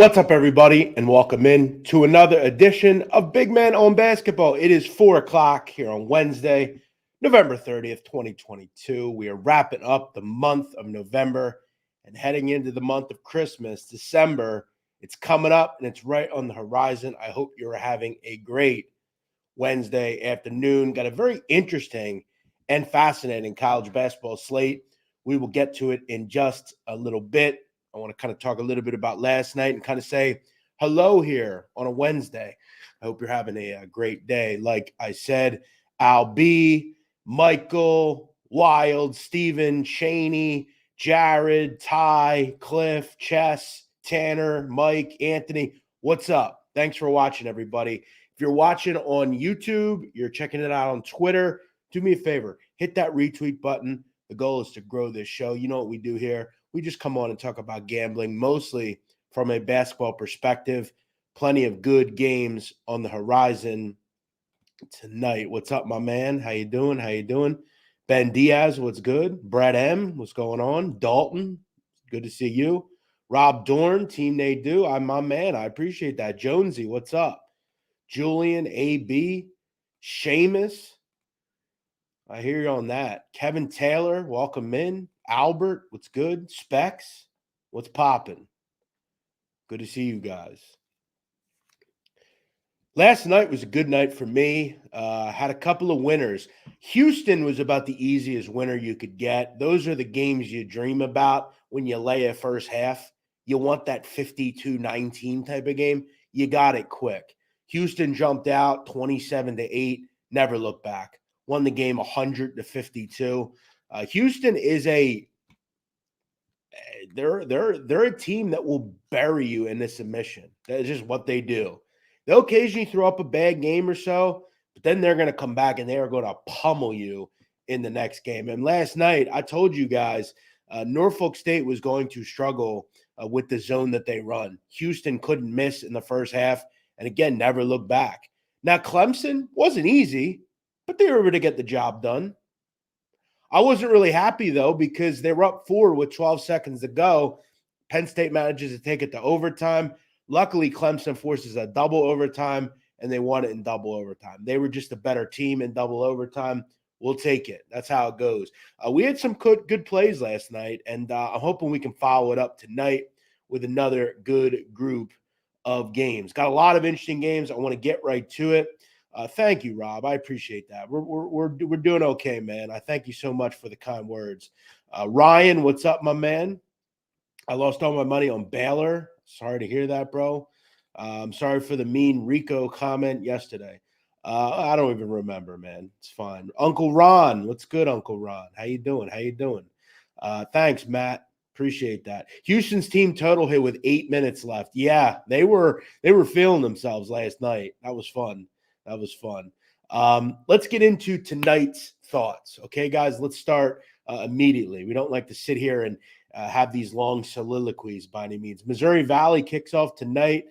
What's up, everybody, and welcome in to another edition of Big Man on Basketball. It is 4 o'clock here on Wednesday, November 30th, 2022. We are wrapping up the month of November and heading into the month of Christmas, December. It's coming up and it's right on the horizon. I hope you're having a great Wednesday afternoon. Got a very interesting and fascinating college basketball slate. We will get to it in just a little bit. I want to kind of talk a little bit about last night and kind of say hello here on a Wednesday. I hope you're having a great day. Like I said, Al B, Michael, Wild, Steven, Shaney, Jared, Ty, Cliff, Chess, Tanner, Mike, Anthony. What's up? Thanks for watching, everybody. If you're watching on YouTube, you're checking it out on Twitter, do me a favor, hit that retweet button. The goal is to grow this show. You know what we do here. We just come on and talk about gambling, mostly from a basketball perspective. Plenty of good games on the horizon tonight. What's up, my man? How you doing? Ben Diaz, what's good? Brett M, what's going on? Dalton, good to see you. Rob Dorn, Team Nadu, I'm my man. I appreciate that. Jonesy, what's up? Julian, AB, Seamus, I hear you on that. Kevin Taylor, welcome in. Albert, what's good? Specs, what's popping? Good to see you guys. Last night was a good night for me. Had a couple of winners. Houston was about the easiest winner you could get. Those are the games you dream about when you lay a first half. You want that 52-19 type of game. You got it quick. Houston jumped out 27-8, never looked back. Won the game 100-52. Houston is they're a team that will bury you in a submission. That is just what they do. They'll occasionally throw up a bad game or so, but then they're going to come back and they are going to pummel you in the next game. And last night, I told you guys, Norfolk State was going to struggle with the zone that they run. Houston couldn't miss in the first half, and again, never looked back. Now, Clemson wasn't easy, but they were able to get the job done. I wasn't really happy, though, because they were up 4 with 12 seconds to go. Penn State manages to take it to overtime. Luckily, Clemson forces a double overtime, and they won it in double overtime. They were just a better team in double overtime. We'll take it. That's how it goes. We had some good plays last night, and I'm hoping we can follow it up tonight with another good group of games. Got a lot of interesting games. I want to get right to it. Thank you, Rob. I appreciate that. We're doing okay, man. I thank you so much for the kind words. Ryan, what's up, my man? I lost all my money on Baylor. Sorry to hear that, bro. I'm sorry for the mean Rico comment yesterday. I don't even remember, man. It's fine. Uncle Ron, what's good, Uncle Ron? How you doing? Thanks, Matt. Appreciate that. Houston's team total hit with 8 minutes left. Yeah, they were feeling themselves last night. That was fun. Let's get into tonight's thoughts. Okay, guys, let's start immediately. We don't like to sit here and have these long soliloquies by any means. Missouri Valley kicks off tonight.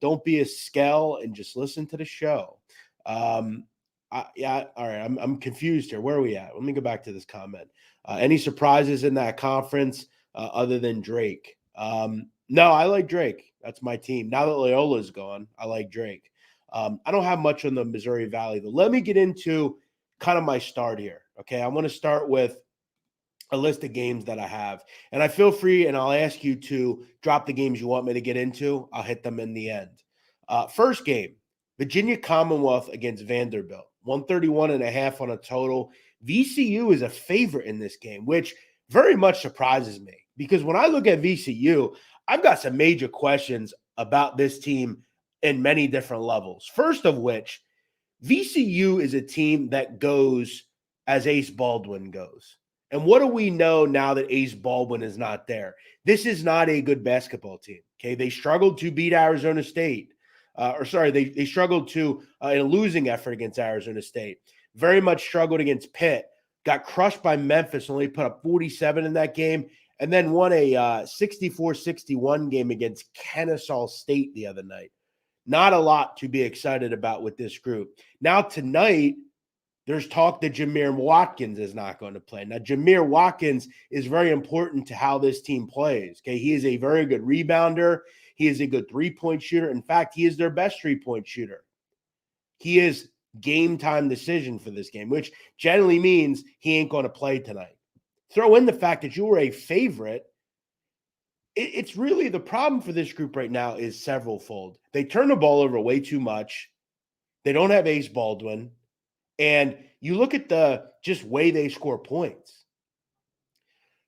Don't be a skell and just listen to the show. All right. I'm confused here. Where are we at? Let me go back to this comment. Any surprises in that conference other than Drake? No, I like Drake. That's my team. Now that Loyola's gone, I like Drake. I don't have much on the Missouri Valley, though. Let me get into kind of my start here. Okay, I want to start with a list of games that I have. And I feel free, and I'll ask you to drop the games you want me to get into. I'll hit them in the end. First game, Virginia Commonwealth against Vanderbilt. 131.5 on a total. VCU is a favorite in this game, which very much surprises me. Because when I look at VCU, I've got some major questions about this team in many different levels. First of which, VCU is a team that goes as Ace Baldwin goes. And what do we know now that Ace Baldwin is not there? This is not a good basketball team. Okay, they struggled to beat Arizona State. They struggled to in a losing effort against Arizona State. Very much struggled against Pitt. Got crushed by Memphis, only put up 47 in that game, and then won a 64-61 game against Kennesaw State the other night. Not a lot to be excited about with this group. Now tonight, there's talk that Jameer Watkins is not going to play. Now, Jameer Watkins is very important to how this team plays. Okay, he is a very good rebounder. He is a good three-point shooter. In fact, he is their best three-point shooter. He is game time decision for this game, which generally means he ain't going to play tonight. Throw in the fact that you were a favorite. It's really the problem for this group right now is several-fold. They turn the ball over way too much. They don't have Ace Baldwin. And you look at the just way they score points.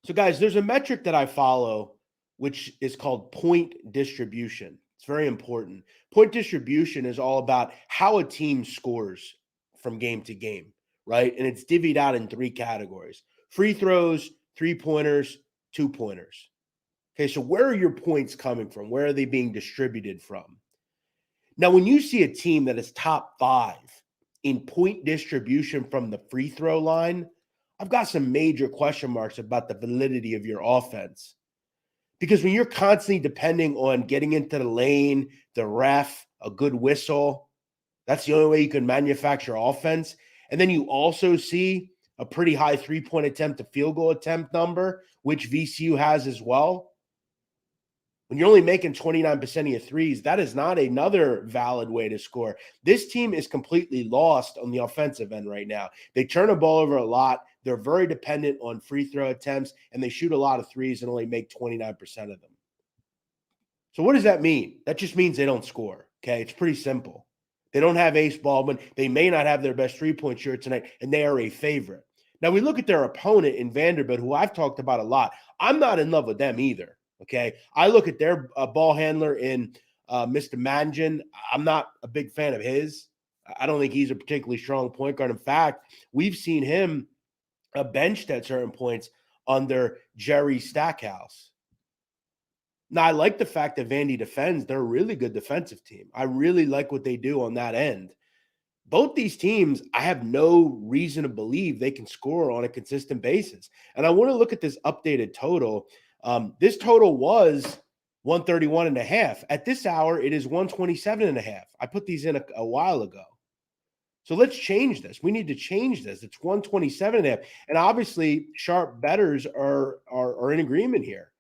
So, guys, there's a metric that I follow, which is called point distribution. It's very important. Point distribution is all about how a team scores from game to game, right? And it's divvied out in three categories: free throws, three-pointers, two-pointers. Okay, so where are your points coming from? Where are they being distributed from? Now, when you see a team that is top 5 in point distribution from the free throw line, I've got some major question marks about the validity of your offense. Because when you're constantly depending on getting into the lane, the ref, a good whistle, that's the only way you can manufacture offense. And then you also see a pretty high three-point attempt to field goal attempt number, which VCU has as well. When you're only making 29% of your threes, that is not another valid way to score. This team is completely lost on the offensive end right now. They turn the ball over a lot. They're very dependent on free throw attempts, and they shoot a lot of threes and only make 29% of them. So what does that mean? That just means they don't score, okay? It's pretty simple. They don't have Ace Baldwin. They may not have their best three-point shooter tonight, and they are a favorite. Now, we look at their opponent in Vanderbilt, who I've talked about a lot. I'm not in love with them either. Okay, I look at their ball handler in Mr. Manjan. I'm not a big fan of his. I don't think he's a particularly strong point guard. In fact, we've seen him benched at certain points under Jerry Stackhouse. Now, I like the fact that Vandy defends. They're a really good defensive team. I really like what they do on that end. Both these teams, I have no reason to believe they can score on a consistent basis. And I want to look at this updated total. This total was 131.5. At this hour, it is 127.5. I put these in a while ago. So let's change this. We need to change this. It's 127.5. And obviously, sharp bettors are in agreement here.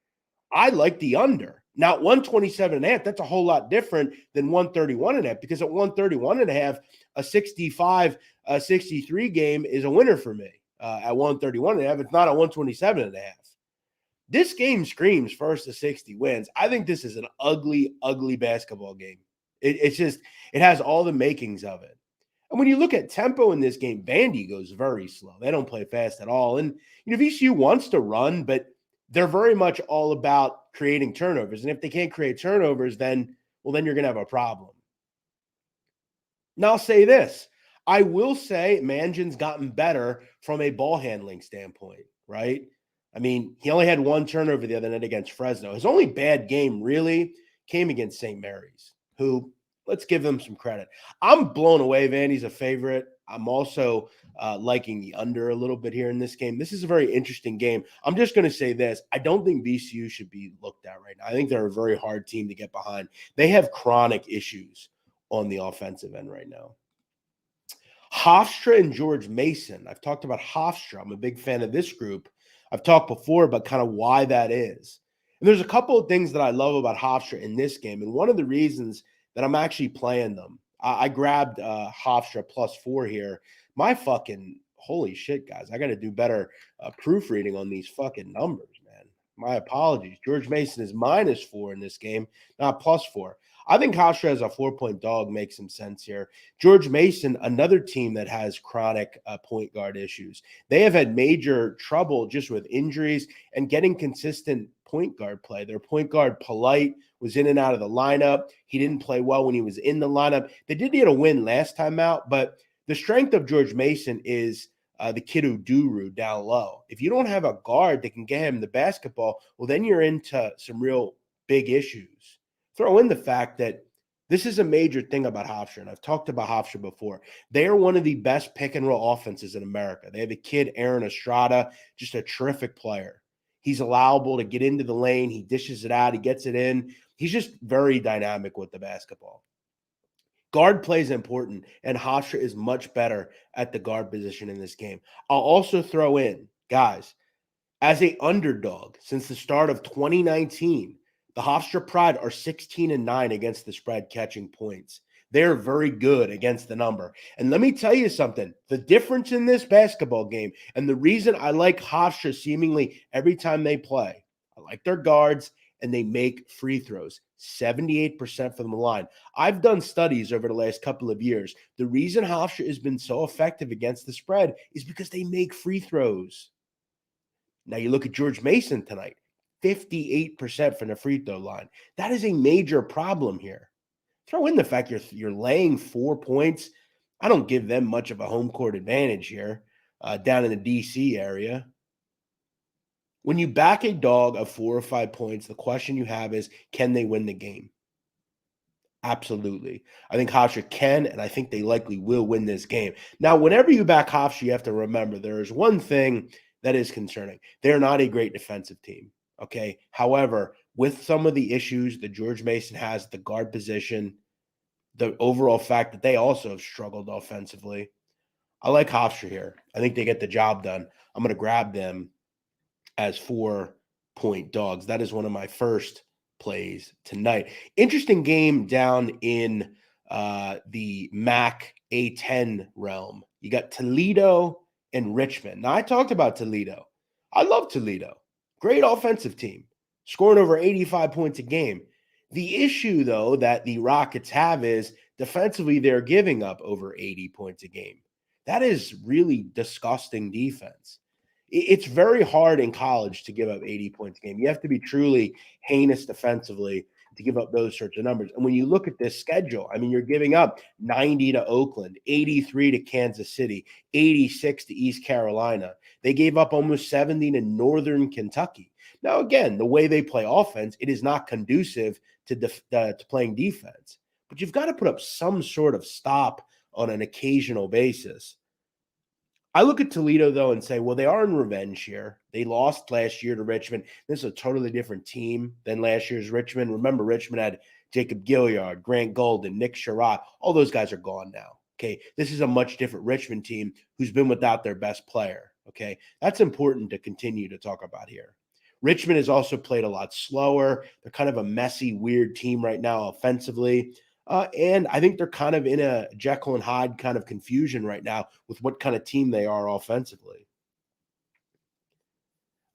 I like the under. Now, 127.5, that's a whole lot different than 131.5, because at 131.5, a 65, 63 game is a winner for me. At 131.5, it's not a 127.5. This game screams first to 60 wins. I think this is an ugly, ugly basketball game. It has all the makings of it. And when you look at tempo in this game, Vandy goes very slow. They don't play fast at all. And VCU wants to run, but they're very much all about creating turnovers. And if they can't create turnovers, then you're going to have a problem. Now, I'll say this. I will say Manjan's gotten better from a ball handling standpoint, right? I mean, he only had one turnover the other night against Fresno. His only bad game really came against St. Mary's, who, let's give them some credit. I'm blown away. Vandy's a favorite. I'm also liking the under a little bit here in this game. This is a very interesting game. I'm just going to say this. I don't think VCU should be looked at right now. I think they're a very hard team to get behind. They have chronic issues on the offensive end right now. Hofstra and George Mason. I've talked about Hofstra. I'm a big fan of this group. I've talked before about kind of why that is. And there's a couple of things that I love about Hofstra in this game. And one of the reasons that I'm actually playing them, I grabbed Hofstra +4 here. My fucking, holy shit, guys. I got to do better proofreading on these fucking numbers, man. My apologies. George Mason is -4 in this game, not +4. I think Hofstra as a 4-point dog makes some sense here. George Mason, another team that has chronic point guard issues. They have had major trouble just with injuries and getting consistent point guard play. Their point guard, Polite, was in and out of the lineup. He didn't play well when he was in the lineup. They did get a win last time out, but the strength of George Mason is the kid Uduru down low. If you don't have a guard that can get him the basketball, well, then you're into some real big issues. Throw in the fact that this is a major thing about Hofstra, and I've talked about Hofstra before. They are one of the best pick-and-roll offenses in America. They have a kid, Aaron Estrada, just a terrific player. He's allowable to get into the lane. He dishes it out. He gets it in. He's just very dynamic with the basketball. Guard play is important, and Hofstra is much better at the guard position in this game. I'll also throw in, guys, as an underdog since the start of 2019, The Hofstra Pride are 16-9 against the spread catching points. They're very good against the number. And let me tell you something. The difference in this basketball game, and the reason I like Hofstra seemingly every time they play, I like their guards, and they make free throws. 78% from the line. I've done studies over the last couple of years. The reason Hofstra has been so effective against the spread is because they make free throws. Now you look at George Mason tonight, 58% from the free throw line. That is a major problem here. Throw in the fact you're laying 4 points. I don't give them much of a home court advantage here down in the D.C. area. When you back a dog of 4 or 5 points, the question you have is, can they win the game? Absolutely. I think Hofstra can, and I think they likely will win this game. Now, whenever you back Hofstra, you have to remember there is one thing that is concerning. They're not a great defensive team, okay? However, with some of the issues that George Mason has at the guard position, the overall fact that they also have struggled offensively, I like Hofstra here. I think they get the job done. I'm going to grab them as 4-point dogs. That is one of my first plays tonight. Interesting game down in the MAC A10 realm. You got Toledo and Richmond. Now, I talked about Toledo. I love Toledo. Great offensive team, scoring over 85 points a game. The issue, though, that the Rockets have is defensively, they're giving up over 80 points a game. That is really disgusting defense. It's very hard in college to give up 80 points a game. You have to be truly heinous defensively to give up those sorts of numbers. And when you look at this schedule, I mean, you're giving up 90 to Oakland, 83 to Kansas City, 86 to East Carolina. They gave up almost 70 to Northern Kentucky. Now, again, the way they play offense, it is not conducive to playing defense. But you've got to put up some sort of stop on an occasional basis. I look at Toledo, though, and say, well, they are in revenge here. They lost last year to Richmond. This is a totally different team than last year's Richmond. Remember, Richmond had Jacob Gilliard, Grant Golden, Nick Sherrod. All those guys are gone now, okay? This is a much different Richmond team who's been without their best player, okay? That's important to continue to talk about here. Richmond has also played a lot slower. They're kind of a messy, weird team right now offensively. And I think they're kind of in a Jekyll and Hyde kind of confusion right now with what kind of team they are offensively.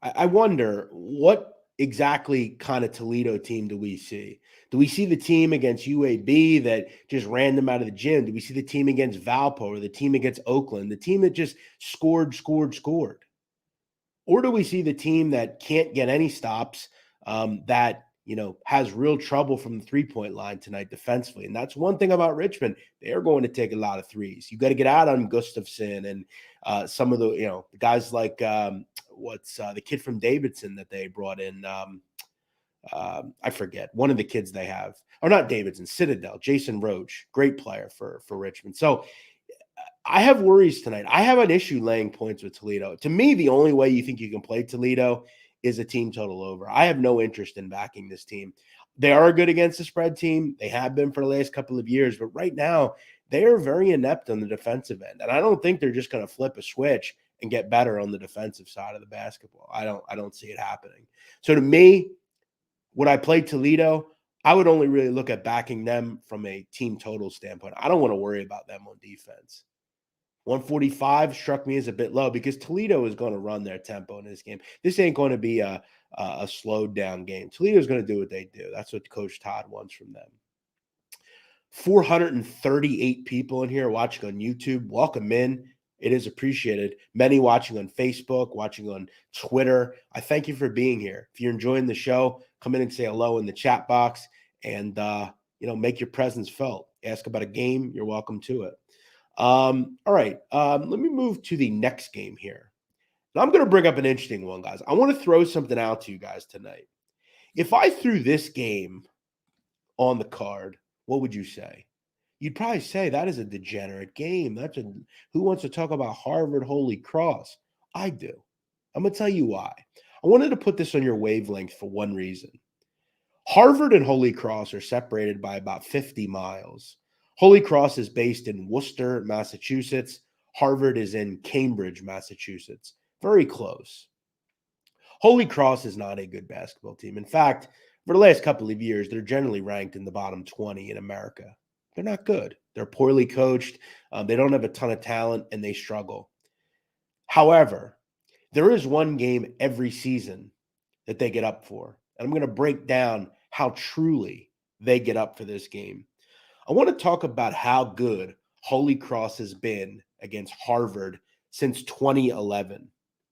I wonder what exactly kind of Toledo team do we see? Do we see the team against UAB that just ran them out of the gym? Do we see the team against Valpo or the team against Oakland, the team that just scored? Or do we see the team that can't get any stops, that has real trouble from the three-point line tonight defensively? And that's one thing about Richmond. They're going to take a lot of threes. You got to get out on Gustafson and some of the guys like the kid from Davidson that they brought in. I forget. One of the kids they have. Or not Davidson, Citadel, Jason Roach. Great player for Richmond. So I have worries tonight. I have an issue laying points with Toledo. To me, the only way you think you can play Toledo is a team total over. I have no interest in backing this team. They are good against the spread team. They have been for the last couple of years, but right now they are very inept on the defensive end. And I don't think they're just going to flip a switch and get better on the defensive side of the basketball. I don't see it happening. So to me, would I play Toledo? I would only really look at backing them from a team total standpoint. I don't want to worry about them on defense. 145 struck me as a bit low because Toledo is going to run their tempo in this game. This ain't going to be a slowed down game. Toledo is going to do what they do. That's what Coach Todd wants from them. 438 people in here watching on YouTube. Welcome in. It is appreciated. Many watching on Facebook, watching on Twitter. I thank you for being here. If you're enjoying the show, come in and say hello in the chat box and make your presence felt. Ask about a game. You're welcome to it. All right. Let me move to the next game here. Now I'm going to bring up an interesting one, guys. I want to throw something out to you guys tonight. If I threw this game on the card, what would you say? You'd probably say that is a degenerate game. Who wants to talk about Harvard Holy Cross? I do. I'm going to tell you why. I wanted to put this on your wavelength for one reason. Harvard and Holy Cross are separated by about 50 miles. Holy Cross is based in Worcester, Massachusetts. Harvard is in Cambridge, Massachusetts. Very close. Holy Cross is not a good basketball team. In fact, For the last couple of years, they're generally ranked in the bottom 20 in America. They're not good. They're poorly coached. They don't have a ton of talent, and they struggle. However, there is one game every season that they get up for. And I'm going to break down how truly they get up for this game. I want to talk about how good Holy Cross has been against Harvard since 2011.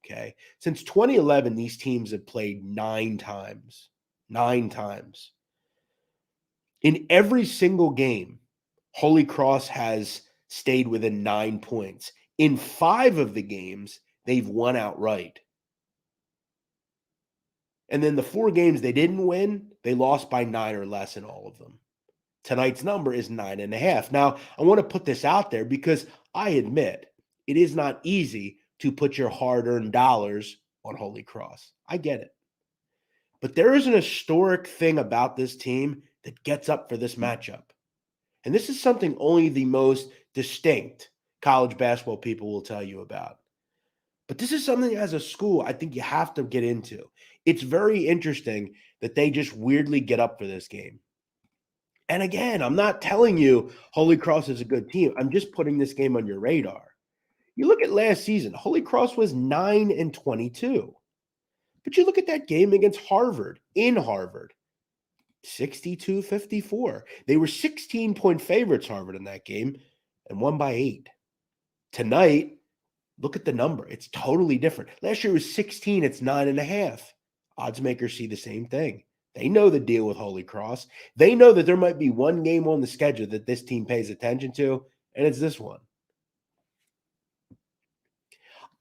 Okay. Since 2011, these teams have played 9 times. 9 times. In every single game, Holy Cross has stayed within 9 points. In 5 of the games, they've won outright. And then the 4 games they didn't win, they lost by 9 or less in all of them. Tonight's number is 9.5. Now, I want to put this out there because I admit it is not easy to put your hard-earned dollars on Holy Cross. I get it. But there is an historic thing about this team that gets up for this matchup. And this is something only the most distinct college basketball people will tell you about. But this is something as a school I think you have to get into. It's very interesting that they just weirdly get up for this game. And again, I'm not telling you Holy Cross is a good team. I'm just putting this game on your radar. You look at last season, Holy Cross was 9-22. But you look at that game against Harvard, in Harvard, 62-54. They were 16-point favorites, Harvard, in that game, and won by 8. Tonight, look at the number. It's totally different. Last year was 16. It's 9.5. Odds makers see the same thing. They know the deal with Holy Cross. They know that there might be one game on the schedule that this team pays attention to, and it's this one.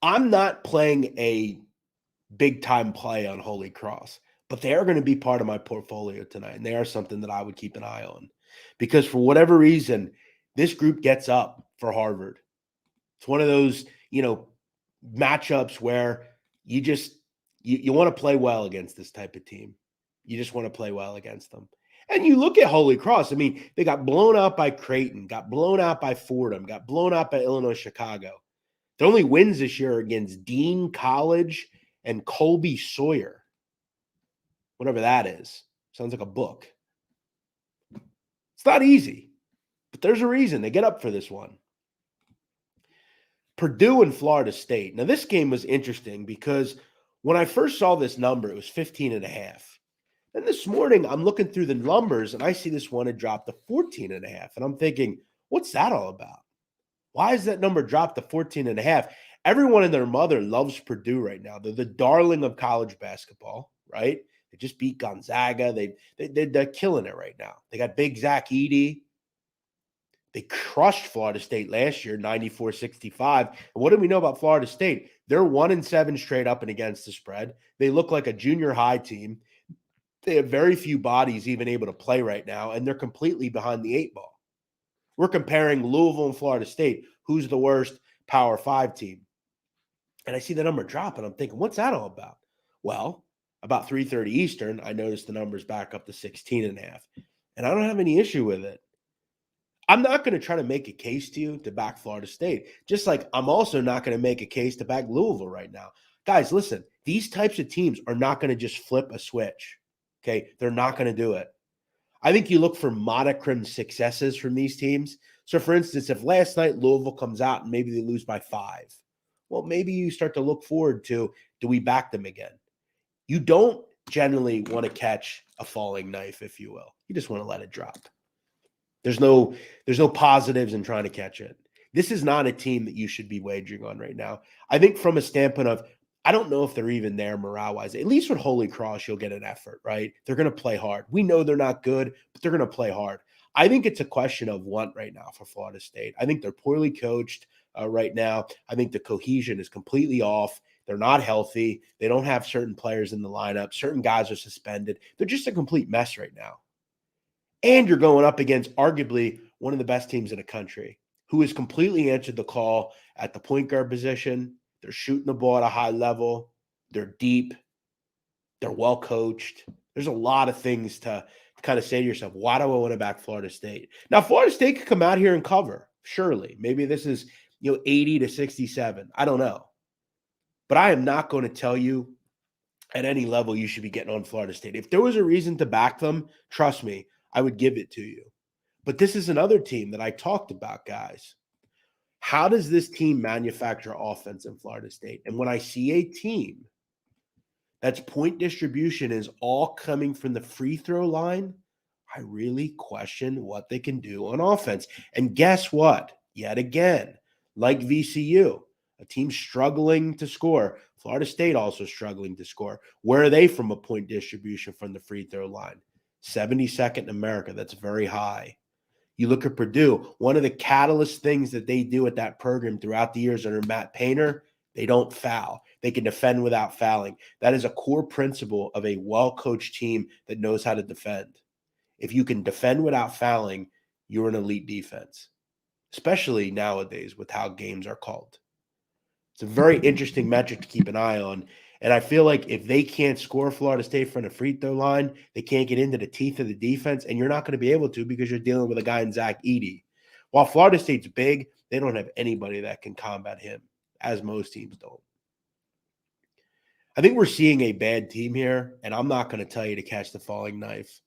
I'm not playing a big-time play on Holy Cross, but they are going to be part of my portfolio tonight, and they are something that I would keep an eye on. Because for whatever reason, this group gets up for Harvard. It's one of those, matchups where you want to play well against this type of team. You just want to play well against them. And you look at Holy Cross. I mean, they got blown out by Creighton, got blown out by Fordham, got blown out by Illinois Chicago. Their only wins this year are against Dean College and Colby Sawyer. Whatever that is. Sounds like a book. It's not easy, but there's a reason they get up for this one. Purdue and Florida State. Now, this game was interesting because when I first saw this number, it was 15.5. And this morning, I'm looking through the numbers, and I see this one had dropped to 14.5. And I'm thinking, what's that all about? Why is that number dropped to 14.5? Everyone and their mother loves Purdue right now. They're the darling of college basketball, right? They just beat Gonzaga. They're killing it right now. They got big Zach Edey. They crushed Florida State last year, 94-65. And what do we know about Florida State? They're 1-7 straight up and against the spread. They look like a junior high team. They have very few bodies even able to play right now, and they're completely behind the 8 ball. We're comparing Louisville and Florida State. Who's the worst Power 5 team? And I see the number drop, and I'm thinking, what's that all about? Well, about 3:30 Eastern, I noticed the numbers back up to 16.5. And I don't have any issue with it. I'm not going to try to make a case to you to back Florida State, just like I'm also not going to make a case to back Louisville right now. Guys, listen, these types of teams are not going to just flip a switch, okay? They're not going to do it. I think you look for modicum successes from these teams. So, for instance, if last night Louisville comes out and maybe they lose by 5, well, maybe you start to look forward to, do we back them again? You don't generally want to catch a falling knife, if you will. You just want to let it drop. There's no positives in trying to catch it. This is not a team that you should be wagering on right now. I think from a standpoint of, I don't know if they're even there morale-wise. At least with Holy Cross, you'll get an effort, right? They're going to play hard. We know they're not good, but they're going to play hard. I think it's a question of want right now for Florida State. I think they're poorly coached right now. I think the cohesion is completely off. They're not healthy. They don't have certain players in the lineup. Certain guys are suspended. They're just a complete mess right now. And you're going up against arguably one of the best teams in the country who has completely answered the call at the point guard position. They're shooting the ball at a high level. They're deep. They're well coached. There's a lot of things to kind of say to yourself, why do I want to back Florida State? Now, Florida State could come out here and cover, surely. Maybe this is 80-67. I don't know. But I am not going to tell you at any level, you should be getting on Florida State. If there was a reason to back them, trust me, I would give it to you. But this is another team that I talked about, guys. How does this team manufacture offense in Florida State? And when I see a team that's point distribution is all coming from the free throw line, I really question what they can do on offense. And guess what? Yet again, like VCU, a team struggling to score. Florida State also struggling to score. Where are they from a point distribution from the free throw line? 72nd in America. That's very high. You look at Purdue, one of the catalyst things that they do at that program throughout the years under Matt Painter, they don't foul. They can defend without fouling. That is a core principle of a well-coached team that knows how to defend. If you can defend without fouling, you're an elite defense, especially nowadays with how games are called. It's a very interesting metric to keep an eye on. And I feel like if they can't score Florida State from the free throw line, they can't get into the teeth of the defense, and you're not going to be able to because you're dealing with a guy in Zach Edey. While Florida State's big, they don't have anybody that can combat him, as most teams don't. I think we're seeing a bad team here, and I'm not going to tell you to catch the falling knife,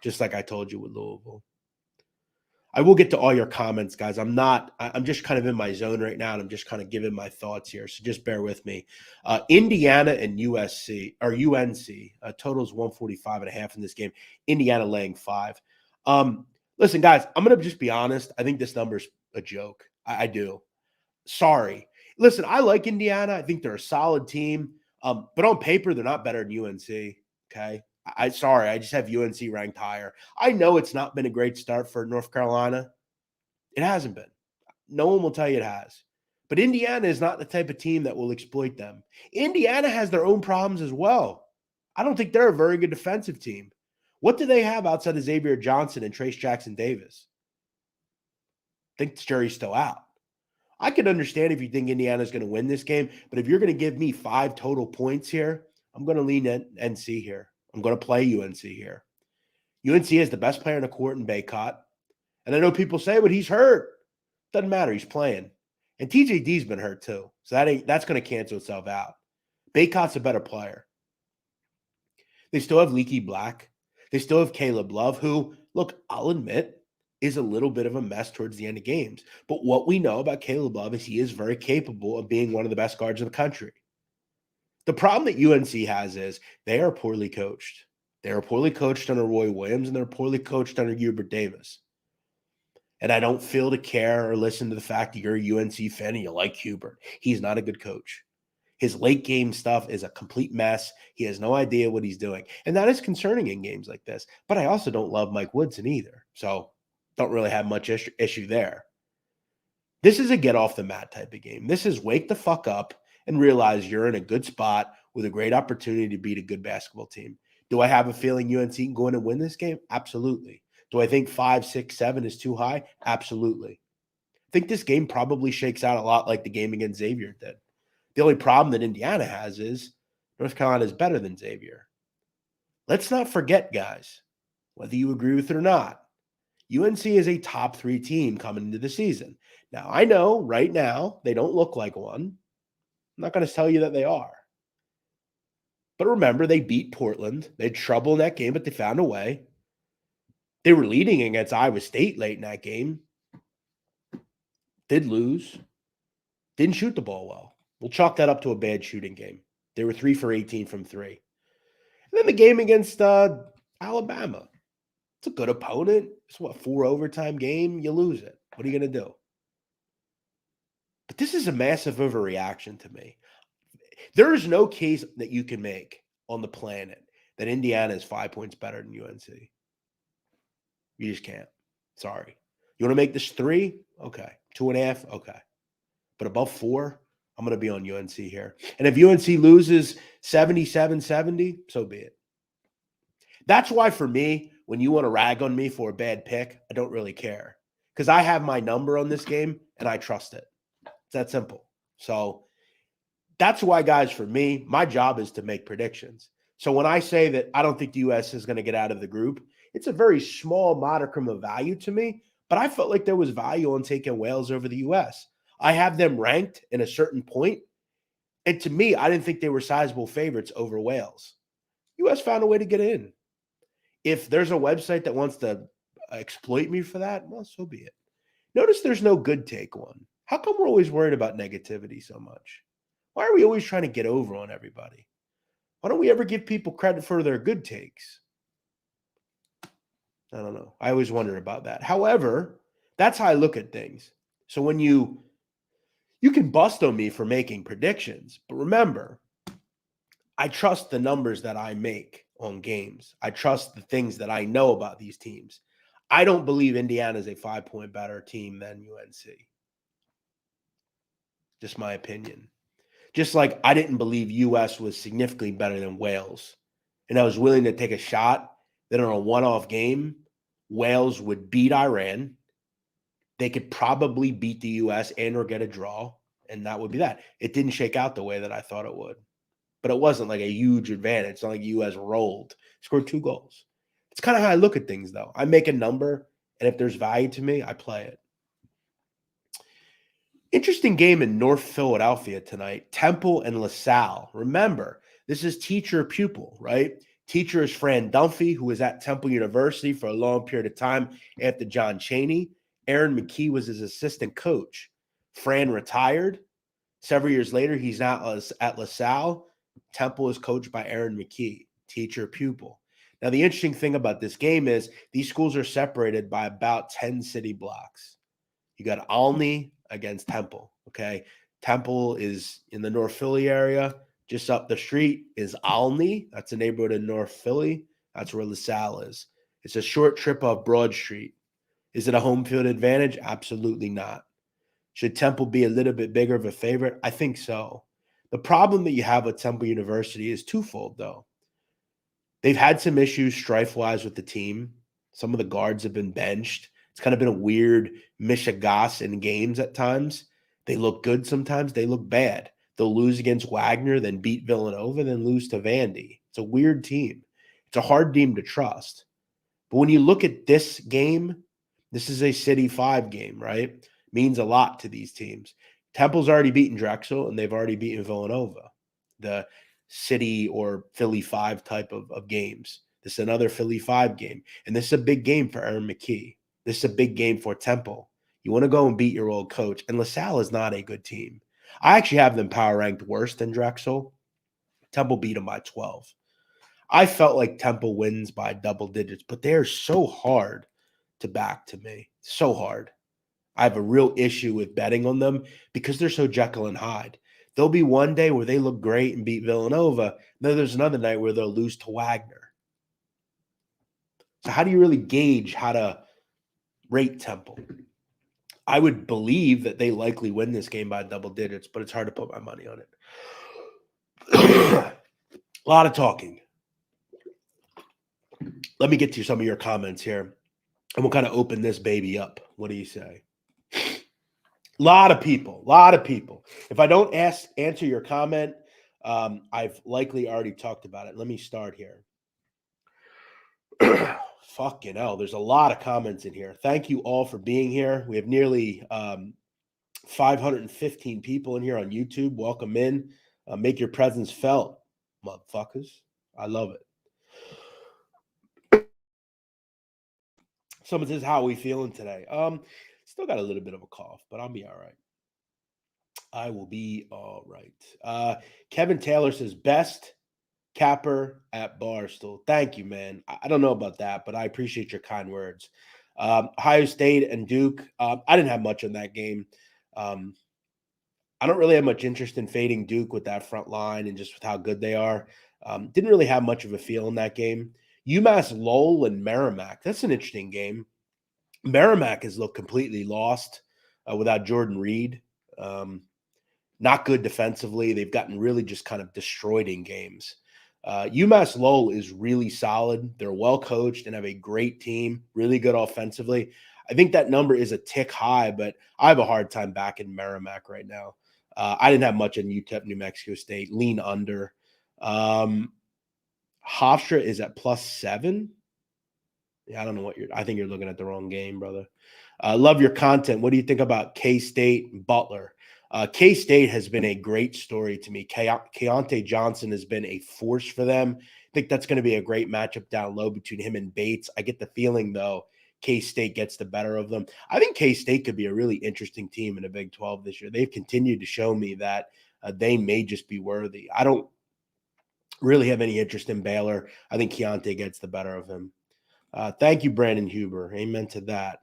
just like I told you with Louisville. I will get to all your comments, guys. I'm just kind of in my zone right now, and I'm just kind of giving my thoughts here. So just bear with me. Indiana and USC or UNC totals 145.5 in this game. Indiana laying 5. Listen, guys, I'm going to just be honest. I think this number's a joke. I do. Sorry. Listen, I like Indiana. I think they're a solid team. But on paper, they're not better than UNC. Okay. I just have UNC ranked higher. I know it's not been a great start for North Carolina. It hasn't been. No one will tell you it has. But Indiana is not the type of team that will exploit them. Indiana has their own problems as well. I don't think they're a very good defensive team. What do they have outside of Xavier Johnson and Trace Jackson Davis? I think the jury's still out. I could understand if you think Indiana's going to win this game, but if you're going to give me 5 total points here, I'm going to lean NC here. I'm going to play UNC here. UNC has the best player in the court in Baycott. And I know people say, but he's hurt. Doesn't matter. He's playing. And TJD's been hurt too. So that's going to cancel itself out. Baycott's a better player. They still have Leaky Black. They still have Caleb Love, who, look, I'll admit, is a little bit of a mess towards the end of games. But what we know about Caleb Love is he is very capable of being one of the best guards in the country. The problem that UNC has is they are poorly coached. They are poorly coached under Roy Williams, and they're poorly coached under Hubert Davis. And I don't feel to care or listen to the fact that you're a UNC fan and you like Hubert. He's not a good coach. His late game stuff is a complete mess. He has no idea what he's doing. And that is concerning in games like this. But I also don't love Mike Woodson either. So don't really have much issue there. This is a get off the mat type of game. This is wake the fuck up and realize you're in a good spot with a great opportunity to beat a good basketball team. Do I have a feeling UNC can go in and win this game? Absolutely. Do I think 5, 6, 7 is too high? Absolutely. I think this game probably shakes out a lot like the game against Xavier did. The only problem that Indiana has is North Carolina is better than Xavier. Let's not forget, guys, whether you agree with it or not, UNC is a top 3 team coming into the season. Now, I know right now they don't look like one. I'm not going to tell you that they are. But remember, they beat Portland. They had trouble in that game, but they found a way. They were leading against Iowa State late in that game. Did lose. Didn't shoot the ball well. We'll chalk that up to a bad shooting game. They were 3 for 18 from 3. And then the game against Alabama. It's a good opponent. It's 4 overtime game. You lose it. What are you going to do? But this is a massive overreaction to me. There is no case that you can make on the planet that Indiana is 5 points better than UNC. You just can't. Sorry. You want to make this 3? Okay. 2.5? Okay. But above 4, I'm going to be on UNC here. And if UNC loses 77-70, so be it. That's why for me, when you want to rag on me for a bad pick, I don't really care. Because I have my number on this game, and I trust it. It's that simple. So that's why, guys, for me, my job is to make predictions. So when I say that I don't think the U.S. is going to get out of the group, it's a very small modicum of value to me, but I felt like there was value on taking Wales over the U.S. I have them ranked in a certain point. And to me, I didn't think they were sizable favorites over Wales. U.S. found a way to get in. If there's a website that wants to exploit me for that, well, so be it. Notice there's no good take one. How come we're always worried about negativity so much? Why are we always trying to get over on everybody? Why don't we ever give people credit for their good takes? I don't know. I always wonder about that. However, that's how I look at things. So when you can bust on me for making predictions, but remember, I trust the numbers that I make on games. I trust the things that I know about these teams. I don't believe Indiana is a 5-point better team than UNC. Just my opinion. Just like I didn't believe US was significantly better than Wales. And I was willing to take a shot that on a one-off game, Wales would beat Iran. They could probably beat the US and or get a draw, and that would be that. It didn't shake out the way that I thought it would. But it wasn't like a huge advantage. It's not like the US rolled, scored 2 goals. It's kind of how I look at things, though. I make a number, and if there's value to me, I play it. Interesting game in North Philadelphia tonight, Temple and LaSalle. Remember, this is teacher-pupil, right? Teacher is Fran Dunphy, who was at Temple University for a long period of time after John Chaney. Aaron McKee was his assistant coach. Fran retired. Several years later, he's now at LaSalle. Temple is coached by Aaron McKee, teacher-pupil. Now, the interesting thing about this game is these schools are separated by about 10 city blocks. You got Olney against Temple, okay? Temple is in the North Philly area. Just up the street is Olney. That's a neighborhood in North Philly. That's where LaSalle is. It's a short trip off Broad Street. Is it a home field advantage? Absolutely not. Should Temple be a little bit bigger of a favorite? I think so. The problem that you have with Temple University is twofold, though. They've had some issues strife-wise with the team. Some of the guards have been benched. It's kind of been a weird mishigas in games at times. They look good sometimes. They look bad. They'll lose against Wagner, then beat Villanova, then lose to Vandy. It's a weird team. It's a hard team to trust. But when you look at this game, this is a City 5 game, right? Means a lot to these teams. Temple's already beaten Drexel, and they've already beaten Villanova, the City or Philly 5 type of games. This is another Philly 5 game. And this is a big game for Aaron McKee. This is a big game for Temple. You want to go and beat your old coach. And LaSalle is not a good team. I actually have them power ranked worse than Drexel. Temple beat them by 12. I felt like Temple wins by double digits, but they're so hard to back to me. So hard. I have a real issue with betting on them because they're so Jekyll and Hyde. There'll be one day where they look great and beat Villanova. Then there's another night where they'll lose to Wagner. So how do you really gauge how to rate Temple? I would believe that they likely win this game by double digits, but it's hard to put my money on it. A lot of talking. Let me get to some of your comments here, and we'll kind of open this baby up. What do you say? A lot of people. If I don't answer your comment, I've likely already talked about it. Let me start here. Fucking hell, there's a lot of comments in here. Thank you all for being here. We have nearly 515 people in here on YouTube. Welcome in. Make your presence felt, motherfuckers. I love it. Someone says, how are we feeling today? Still got a little bit of a cough, but I'll be all right. I will be all right. Kevin Taylor says, best capper at Barstool. Thank you, man. I don't know about that, but I appreciate your kind words. Ohio State and Duke. I didn't have much on that game. I don't really have much interest in fading Duke with that front line and just with how good they are. Didn't really have much of a feel in that game. UMass Lowell and Merrimack. That's an interesting game. Merrimack has looked completely lost without Jordan Reed. Not good defensively. They've gotten really just kind of destroyed in games. UMass Lowell is really solid. They're well coached and have a great team, really good offensively. I think that number is a tick high, but I have a hard time backing Merrimack right now. I didn't have much on UTEP, New Mexico State. Lean under. Hofstra is at +7. Yeah, I don't know what I think you're looking at the wrong game, brother. Love your content. What do you think about K-State and Butler? K-State has been a great story to me. Keontae Johnson has been a force for them. I think that's going to be a great matchup down low between him and Bates. I get the feeling, though, K-State gets the better of them. I think K-State could be a really interesting team in the Big 12 this year. They've continued to show me that they may just be worthy. I don't really have any interest in Baylor. I think Keontae gets the better of him. Thank you, Brandon Huber. Amen to that.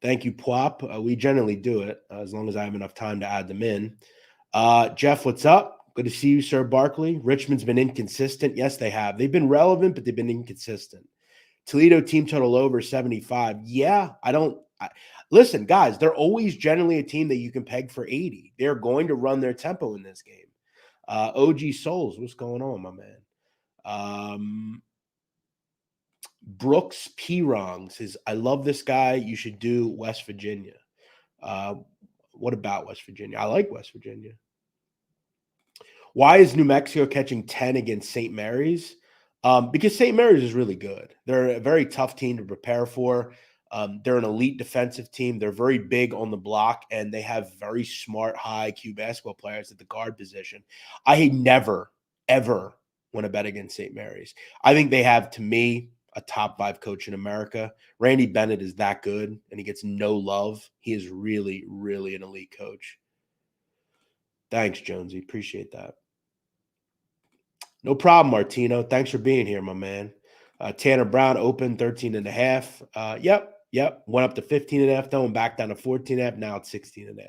Thank you, Pwop. We generally do it as long as I have enough time to add them in. Jeff, what's up? Good to see you, Sir Barkley. Richmond's been inconsistent. Yes, they have. They've been relevant, but they've been inconsistent. Toledo team total over 75. Yeah, listen, guys, they're always generally a team that you can peg for 80. They're going to run their tempo in this game. OG Souls, what's going on, my man? Brooks Pirong says, I love this guy. You should do West Virginia. What about West Virginia? I like West Virginia. Why is New Mexico catching 10 against St. Mary's? Because St. Mary's is really good. They're a very tough team to prepare for. They're an elite defensive team. They're very big on the block, and they have very smart, high IQ basketball players at the guard position. I never, ever want to bet against St. Mary's. I think they have, to me, a top 5 coach in America. Randy Bennett is that good, and he gets no love. He is really, really an elite coach. Thanks, Jonesy. Appreciate that. No problem, Martino. Thanks for being here, my man. Tanner Brown opened 13.5. Yep. Went up to 15.5, though, and back down to 14.5. Now it's 16.5.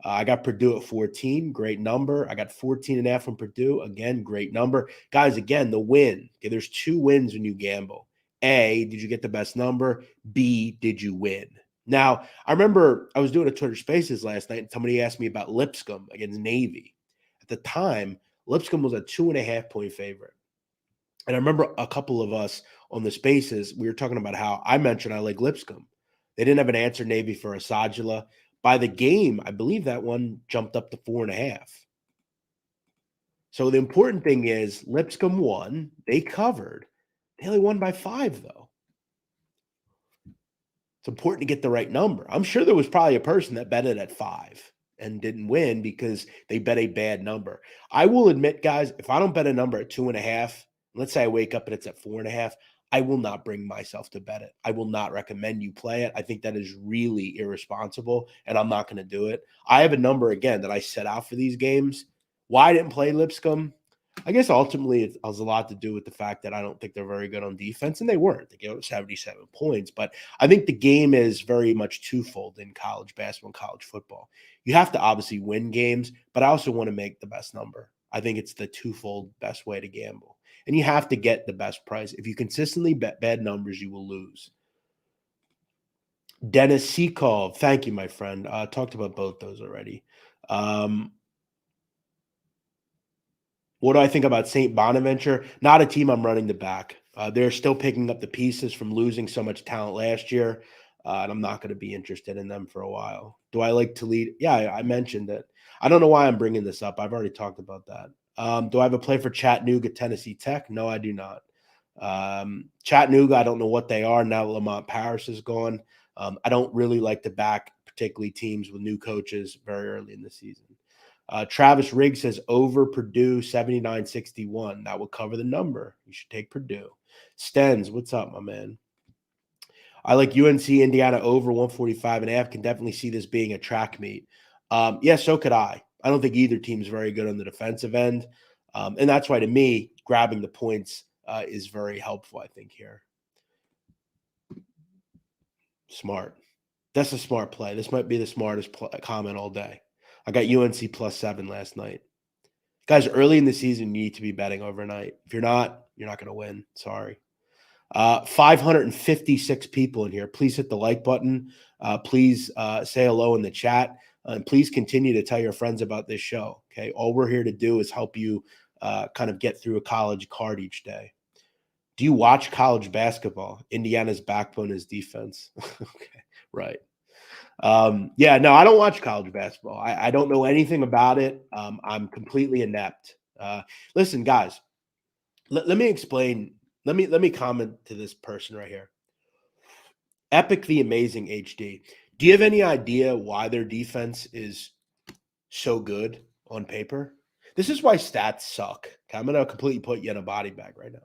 I got Purdue at 14. Great number. I got 14.5 from Purdue. Again, great number. Guys, again, the win. Okay, there's 2 wins when you gamble. A, did you get the best number? B, did you win? Now, I remember I was doing a Twitter Spaces last night, and somebody asked me about Lipscomb against Navy. At the time, Lipscomb was a 2.5-point favorite. And I remember a couple of us on the Spaces, we were talking about how I mentioned I like Lipscomb. They didn't have an answer Navy for Asajula. By the game, I believe that one jumped up to 4.5. So the important thing is Lipscomb won. They covered. They only won by 5, though. It's important to get the right number. I'm sure there was probably a person that bet it at 5 and didn't win because they bet a bad number. I will admit, guys, if I don't bet a number at 2.5, let's say I wake up and it's at 4.5, I will not bring myself to bet it. I will not recommend you play it. I think that is really irresponsible, and I'm not going to do it. I have a number, again, that I set out for these games. Why I didn't play Lipscomb? I guess ultimately it has a lot to do with the fact that I don't think they're very good on defense, and they weren't. They gave up 77 points. But I think the game is very much twofold in college basketball and college football. You have to obviously win games, but I also want to make the best number. I think it's the twofold best way to gamble. And you have to get the best price. If you consistently bet bad numbers, you will lose. Dennis Seekov, thank you, my friend. Talked about both those already. What do I think about St. Bonaventure? Not a team I'm running to back. They're still picking up the pieces from losing so much talent last year, and I'm not going to be interested in them for a while. Do I like Toledo? Yeah, I mentioned it. I don't know why I'm bringing this up. I've already talked about that. Do I have a play for Chattanooga, Tennessee Tech? No, I do not. Chattanooga, I don't know what they are now that Lamont Paris is gone. I don't really like to back particularly teams with new coaches very early in the season. Travis Riggs says over Purdue 79-61. That will cover the number. You should take Purdue. Stens, what's up, my man? I like UNC Indiana over 145.5. Can definitely see this being a track meet. Yeah, so could I. I don't think either team's very good on the defensive end. And that's why, to me, grabbing the points is very helpful, I think, here. Smart. That's a smart play. This might be the smartest comment all day. I got UNC +7 last night. Guys, early in the season, you need to be betting overnight. If you're not going to win. Sorry. 556 people in here. Please hit the like button. Please say hello in the chat. And please continue to tell your friends about this show. Okay. All we're here to do is help you kind of get through a college card each day. Do you watch college basketball? Indiana's backbone is defense. Okay. Right. Yeah, no, I don't watch college basketball. I don't know anything about it. I'm completely inept. Listen, guys, let me explain. Let me comment to this person right here. Epic the Amazing HD. Do you have any idea why their defense is so good on paper? This is why stats suck. Okay, I'm going to completely put you in a body bag right now.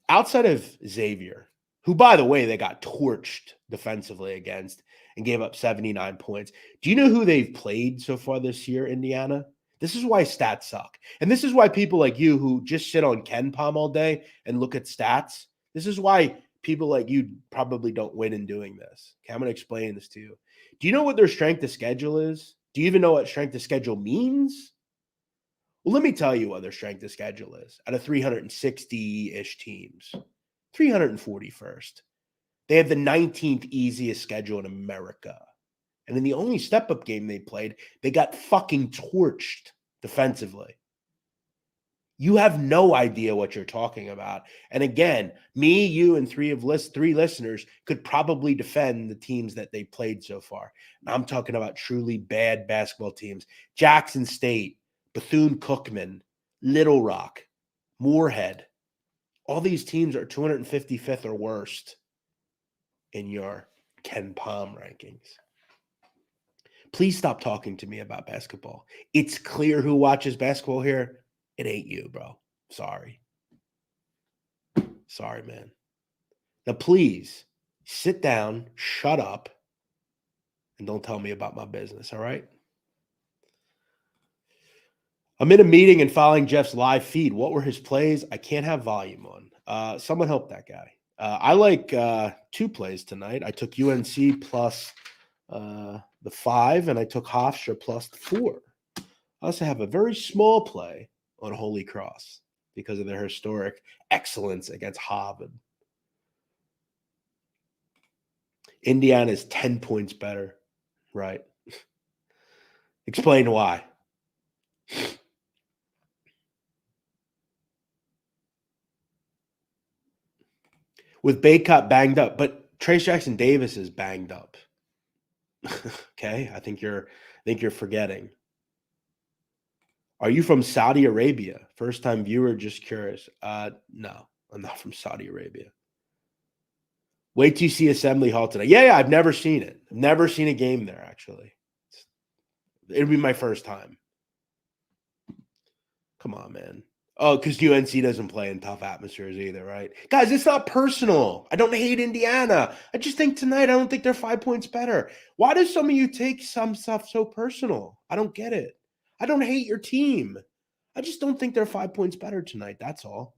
Outside of Xavier, who, by the way, they got torched defensively against and gave up 79 points. Do you know who they've played so far this year, Indiana? This is why stats suck. And this is why people like you who just sit on Ken Palm all day and look at stats, this is why people like you probably don't win in doing this. Okay, I'm going to explain this to you. Do you know what their strength of schedule is? Do you even know what strength of schedule means? Well, let me tell you what their strength of schedule is out of 360-ish teams. 341st. They have the 19th easiest schedule in America. And in the only step-up game they played, they got fucking torched defensively. You have no idea what you're talking about. And again, me, you, and three listeners could probably defend the teams that they played so far. And I'm talking about truly bad basketball teams. Jackson State, Bethune-Cookman, Little Rock, Moorhead. All these teams are 255th or worst in your Ken Palm rankings. Please stop talking to me about basketball. It's clear who watches basketball here. It ain't you, bro. Sorry. Sorry, man. Now, please sit down, shut up, and don't tell me about my business, all right? I'm in a meeting and following Jeff's live feed. What were his plays? I can't have volume on. Someone help that guy. I like 2 plays tonight. I took UNC plus the 5, and I took Hofstra plus the 4. I also have a very small play on Holy Cross because of their historic excellence against Harvard. Indiana is 10 points better, right? Explain why. With Baycott banged up, but Trace Jackson Davis is banged up. Okay, I think you're forgetting. Are you from Saudi Arabia? First time viewer, just curious. No, I'm not from Saudi Arabia. Wait till you see Assembly Hall today. Yeah, I've never seen it. I've never seen a game there, actually. It'll be my first time. Come on, man. Oh, because UNC doesn't play in tough atmospheres either, right? Guys, it's not personal. I don't hate Indiana. I just think tonight, I don't think they're 5 points better. Why do some of you take some stuff so personal? I don't get it. I don't hate your team. I just don't think they're 5 points better tonight. That's all.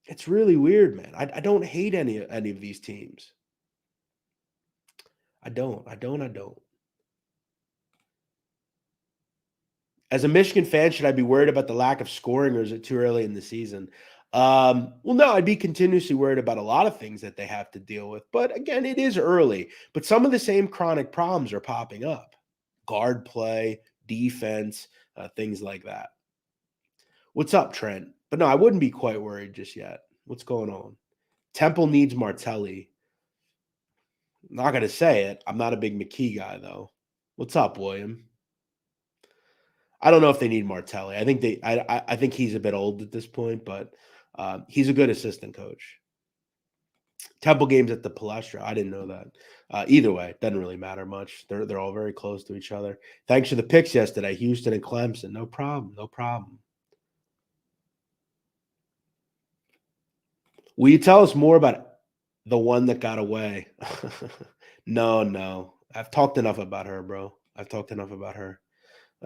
It's really weird, man. I don't hate any of these teams. I don't. As a Michigan fan, should I be worried about the lack of scoring, or is it too early in the season? Well, no, I'd be continuously worried about a lot of things that they have to deal with. But again, it is early. But some of the same chronic problems are popping up. Guard play, defense, things like that. What's up, Trent? But no, I wouldn't be quite worried just yet. What's going on? Temple needs Martelli. I'm not going to say it. I'm not a big McKee guy, though. What's up, William? I don't know if they need Martelli. I think he's a bit old at this point, but he's a good assistant coach. Temple games at the Palestra. I didn't know that. Either way, doesn't really matter much. They're all very close to each other. Thanks for the picks yesterday, Houston and Clemson. No problem. Will you tell us more about the one that got away? No. I've talked enough about her, bro.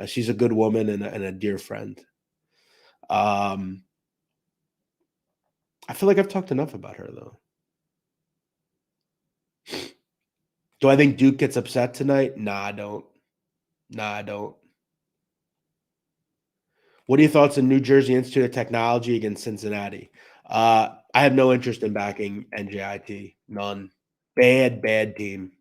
She's a good woman and a dear friend. I feel like I've talked enough about her, though. Do I think Duke gets upset tonight? Nah, I don't. What are your thoughts on New Jersey Institute of Technology against Cincinnati? I have no interest in backing NJIT. None. Bad team.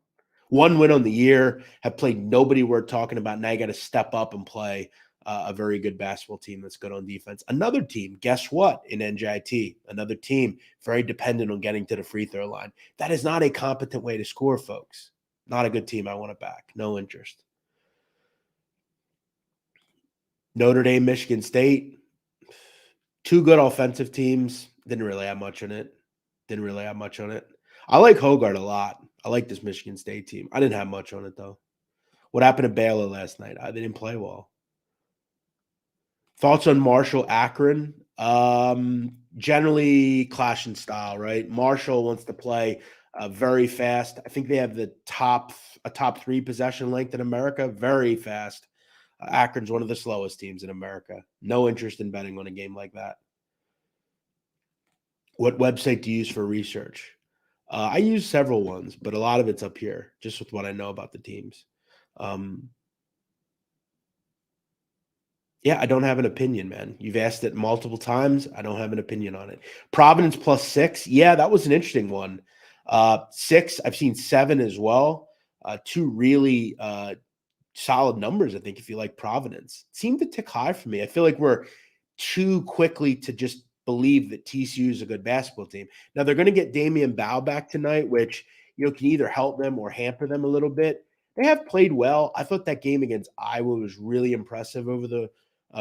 1 win on the year, have played nobody worth talking about. Now you got to step up and play a very good basketball team that's good on defense. Another team, guess what, in NJIT? Another team very dependent on getting to the free throw line. That is not a competent way to score, folks. Not a good team I want to back. No interest. Notre Dame, Michigan State. 2 good offensive teams. Didn't really have much on it. I like Hogart a lot. I like this Michigan State team. I didn't have much on it though. What happened to Baylor last night? They didn't play well. Thoughts on Marshall Akron? Generally clash in style, right? Marshall wants to play very fast. I think they have a top three possession length in America, very fast. Akron's one of the slowest teams in America. No interest in betting on a game like that. What website do you use for research? I use several ones, but a lot of it's up here, just with what I know about the teams. Yeah, I don't have an opinion, man. You've asked it multiple times. I don't have an opinion on it. Providence +6. Yeah, that was an interesting one. 6, I've seen 7 as well. Two really solid numbers, I think, if you like Providence. Seemed to tick high for me. I feel like we're too quickly to just believe that TCU is a good basketball team. Now they're going to get Damian Bow back tonight, which can either help them or hamper them a little bit. They have played well. I thought that game against Iowa was really impressive over the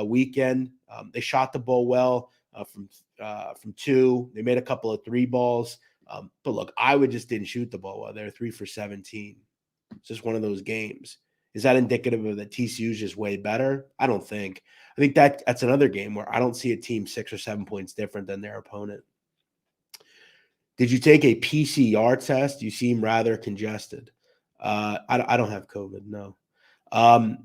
weekend. They shot the ball well from 2. They made a couple of 3 balls. But look, Iowa just didn't shoot the ball well. They're 3 for 17. It's just one of those games. Is that indicative of that TCU is just way better? I don't think. I think that's another game where I don't see a team 6 or 7 points different than their opponent. Did you take a PCR test? You seem rather congested. I don't have COVID, no. At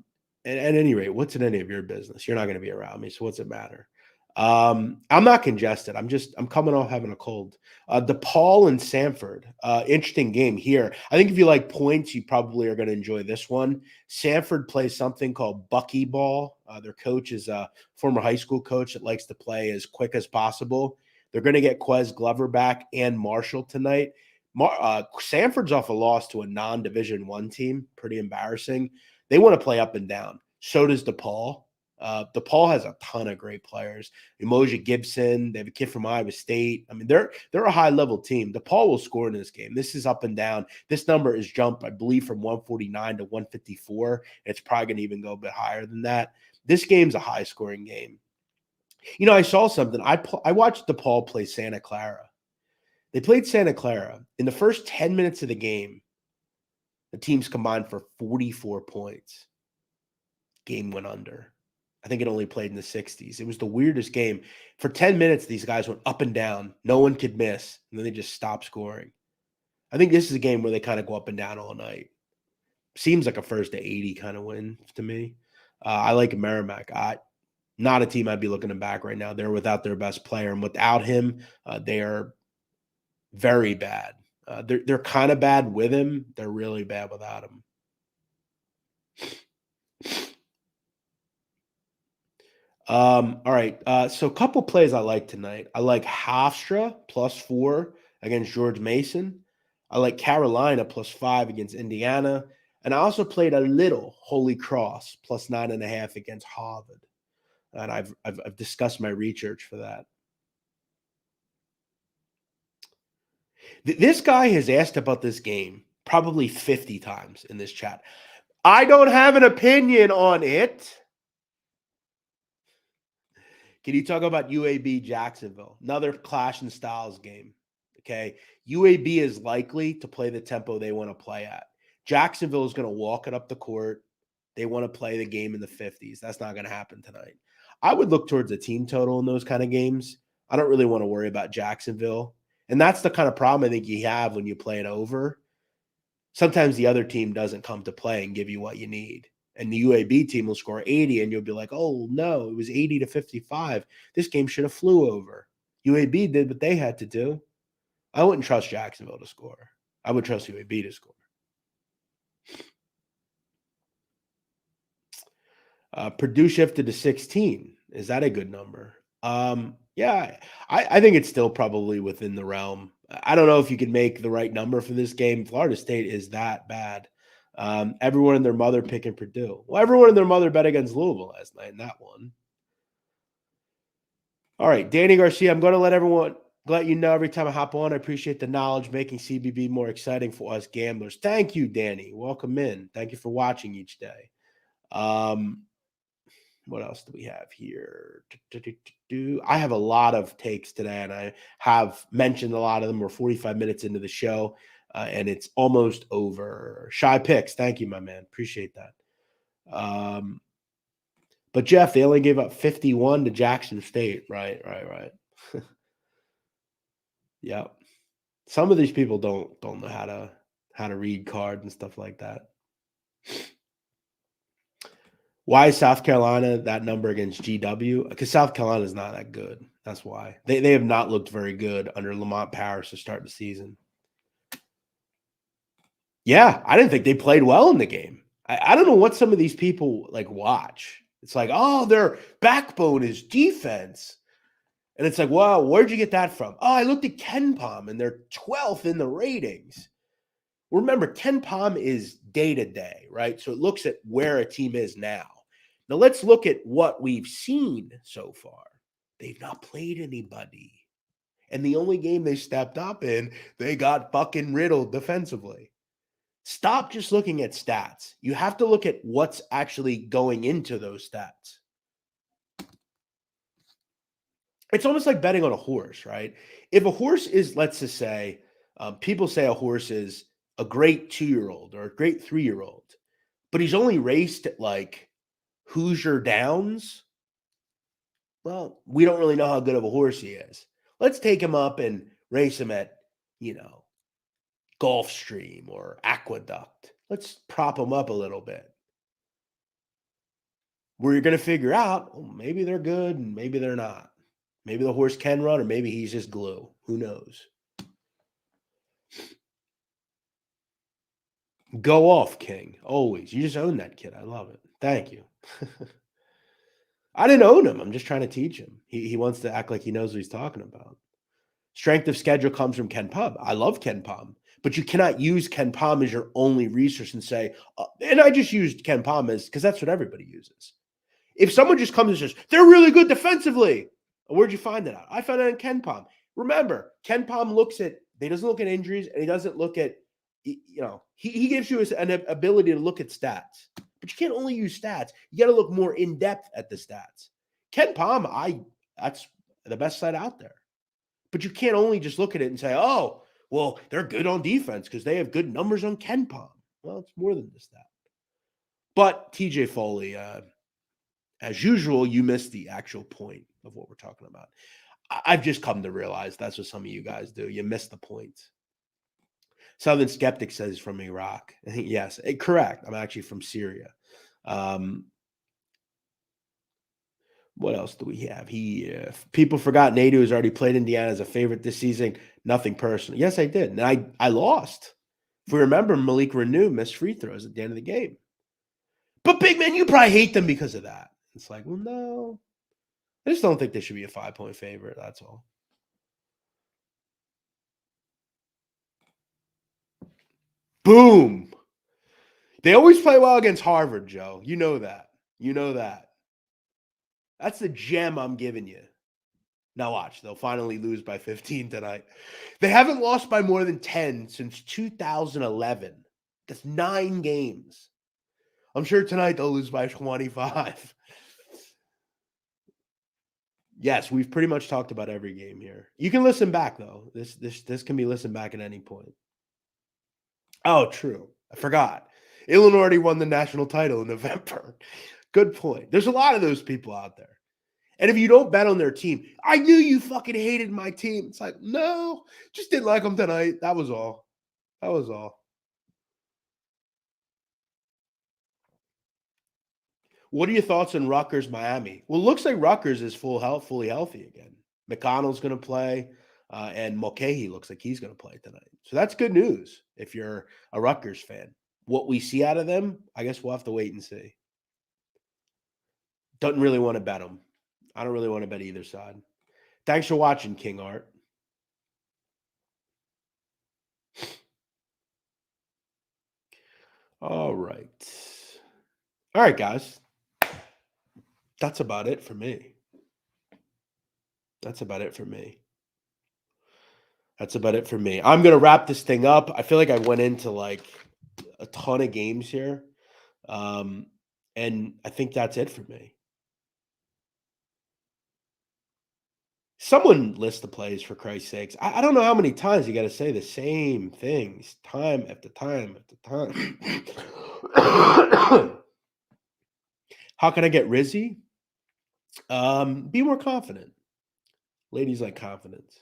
any rate, what's in any of your business? You're not going to be around me, so what's it matter? I'm not congested. I'm coming off having a cold. DePaul and Sanford. Interesting game here. I think if you like points, you probably are going to enjoy this one. Sanford plays something called buckyball. Their coach is a former high school coach that likes to play as quick as possible. They're going to get Quez Glover back and Marshall tonight. Sanford's off a loss to a non-Division I team. Pretty embarrassing. They want to play up and down. So does DePaul. DePaul has a ton of great players. Emoja Gibson, they have a kid from Iowa State. I mean, they're a high-level team. DePaul will score in this game. This is up and down. This number is jumped, I believe, from 149 to 154. It's probably going to even go a bit higher than that. This game's a high-scoring game. I saw something. I watched DePaul play Santa Clara. They played Santa Clara. In the first 10 minutes of the game, the teams combined for 44 points. Game went under. I think it only played in the 60s. It was the weirdest game. For 10 minutes, these guys went up and down. No one could miss. And then they just stopped scoring. I think this is a game where they kind of go up and down all night. Seems like a first to 80 kind of win to me. I like Merrimack. Not a team I'd be looking to back right now. They're without their best player. And without him, they are very bad. They're kind of bad with him. They're really bad without him. All right. So a couple plays I like tonight. I like Hofstra +4 against George Mason. I like Carolina +5 against Indiana. And I also played a little Holy Cross +9.5 against Harvard. And I've discussed my research for that. This guy has asked about this game probably 50 times in this chat. I don't have an opinion on it. Can you talk about UAB Jacksonville? Another clash in styles game. Okay. UAB is likely to play the tempo they want to play at. Jacksonville is going to walk it up the court. They want to play the game in the 50s. That's not going to happen tonight. I would look towards a team total in those kind of games. I don't really want to worry about Jacksonville. And that's the kind of problem I think you have when you play it over. Sometimes the other team doesn't come to play and give you what you need. And the UAB team will score 80, and you'll be like, oh, no, it was 80 to 55. This game should have flew over. UAB did what they had to do. I wouldn't trust Jacksonville to score. I would trust UAB to score. Purdue shifted to 16. Is that a good number? Yeah, I think it's still probably within the realm. I don't know if you can make the right number for this game. Florida State is that bad. Everyone and their mother picking Purdue. Well, everyone and their mother bet against Louisville last night, and that one. All right, Danny Garcia, I'm going to let you know every time I hop on. I appreciate the knowledge, making CBB more exciting for us gamblers. Thank you, Danny. Welcome in. Thank you for watching each day. What else do we have here? I have a lot of takes today, and I have mentioned a lot of them. We're 45 minutes into the show, and it's almost over. Shy picks. Thank you, my man. Appreciate that. But Jeff, they only gave up 51 to Jackson State. Right. Yep. Some of these people don't know how to read cards and stuff like that. Why is South Carolina that number against GW? Because South Carolina is not that good. That's why. They have not looked very good under Lamont Paris to start the season. Yeah, I didn't think they played well in the game. I don't know what some of these people like watch. It's like, oh, their backbone is defense. And it's like, wow, where'd you get that from? Oh, I looked at Ken Palm, and they're 12th in the ratings. Remember, Ken Palm is day-to-day, right? So it looks at where a team is now. Now let's look at what we've seen so far. They've not played anybody. And the only game they stepped up in, they got fucking riddled defensively. Stop just looking at stats. You have to look at what's actually going into those stats. It's almost like betting on a horse, right? If a horse is, let's just say, people say a horse is a great 2-year-old or a great 3-year-old, but he's only raced at like Hoosier Downs. Well, we don't really know how good of a horse he is. Let's take him up and race him at, Gulfstream or Aqueduct. Let's prop them up a little bit. Where you're going to figure out, well, maybe they're good and maybe they're not. Maybe the horse can run or maybe he's just glue. Who knows? Go off, King. Always. You just own that kid. I love it. Thank you. I didn't own him. I'm just trying to teach him. He wants to act like he knows what he's talking about. Strength of schedule comes from Ken Palm. I love Ken Palm. But you cannot use Ken Palm as your only resource and say, and I just used Ken Palm as because that's what everybody uses. If someone just comes and says, they're really good defensively, where'd you find that out? I found it in Ken Palm. Remember, Ken Palm he doesn't look at injuries and he doesn't look at, he gives you an ability to look at stats. But you can't only use stats. You got to look more in depth at the stats. Ken Palm, that's the best site out there. But you can't only just look at it and say, oh, well, they're good on defense because they have good numbers on Ken Palm. Well, it's more than just that. But TJ Foley, as usual, you missed the actual point of what we're talking about. I've just come to realize that's what some of you guys do. You miss the point. Southern Skeptic says from Iraq. Yes, correct. I'm actually from Syria. What else do we have? People forgot Nadu has already played Indiana as a favorite this season. Nothing personal. Yes, I did. And I lost. If we remember, Malik Renew missed free throws at the end of the game. But big man, you probably hate them because of that. It's like, well, no. I just don't think they should be a 5-point favorite. That's all. Boom. They always play well against Harvard, Joe. You know that. That's the gem I'm giving you. Now watch. They'll finally lose by 15 tonight. They haven't lost by more than 10 since 2011. That's 9 games. I'm sure tonight they'll lose by 25. Yes, we've pretty much talked about every game here. You can listen back, though. This can be listened back at any point. Oh, true. I forgot. Illinois already won the national title in November. Good point. There's a lot of those people out there. And if you don't bet on their team, I knew you fucking hated my team. It's like, no, just didn't like them tonight. That was all. What are your thoughts on Rutgers, Miami? Well, it looks like Rutgers is fully healthy again. McConnell's going to play, and Mulcahy looks like he's going to play tonight. So that's good news if you're a Rutgers fan. What we see out of them, I guess we'll have to wait and see. Don't really want to bet them. I don't really want to bet either side. Thanks for watching, King Art. All right, guys. That's about it for me. I'm going to wrap this thing up. I feel like I went into like a ton of games here. And I think that's it for me. Someone list the plays for Christ's sakes. I don't know how many times you got to say the same things time after time after time. How can I get Rizzy? Be more confident. Ladies like confidence.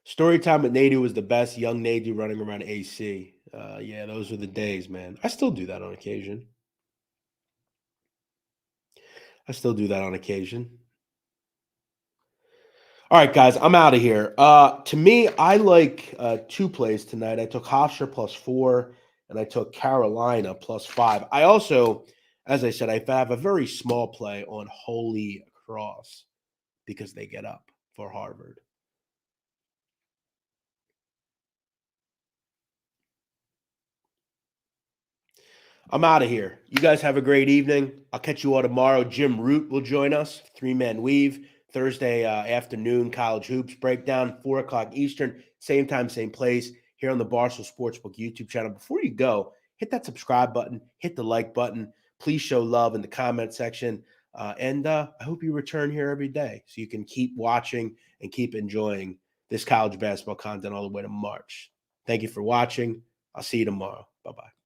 Story time with Nadu was the best. Young Nadu running around AC. Yeah, those were the days, man. I still do that on occasion. All right, guys, I'm out of here. To me, I like two plays tonight. I took Hofstra +4, and I took Carolina +5. I also, as I said, I have a very small play on Holy Cross because they get up for Harvard. I'm out of here. You guys have a great evening. I'll catch you all tomorrow. Jim Root will join us, 3-man weave, Thursday afternoon, college hoops breakdown, 4 o'clock Eastern, same time, same place, here on the Barstool Sportsbook YouTube channel. Before you go, hit that subscribe button, hit the like button. Please show love in the comment section. And I hope you return here every day so you can keep watching and keep enjoying this college basketball content all the way to March. Thank you for watching. I'll see you tomorrow. Bye-bye.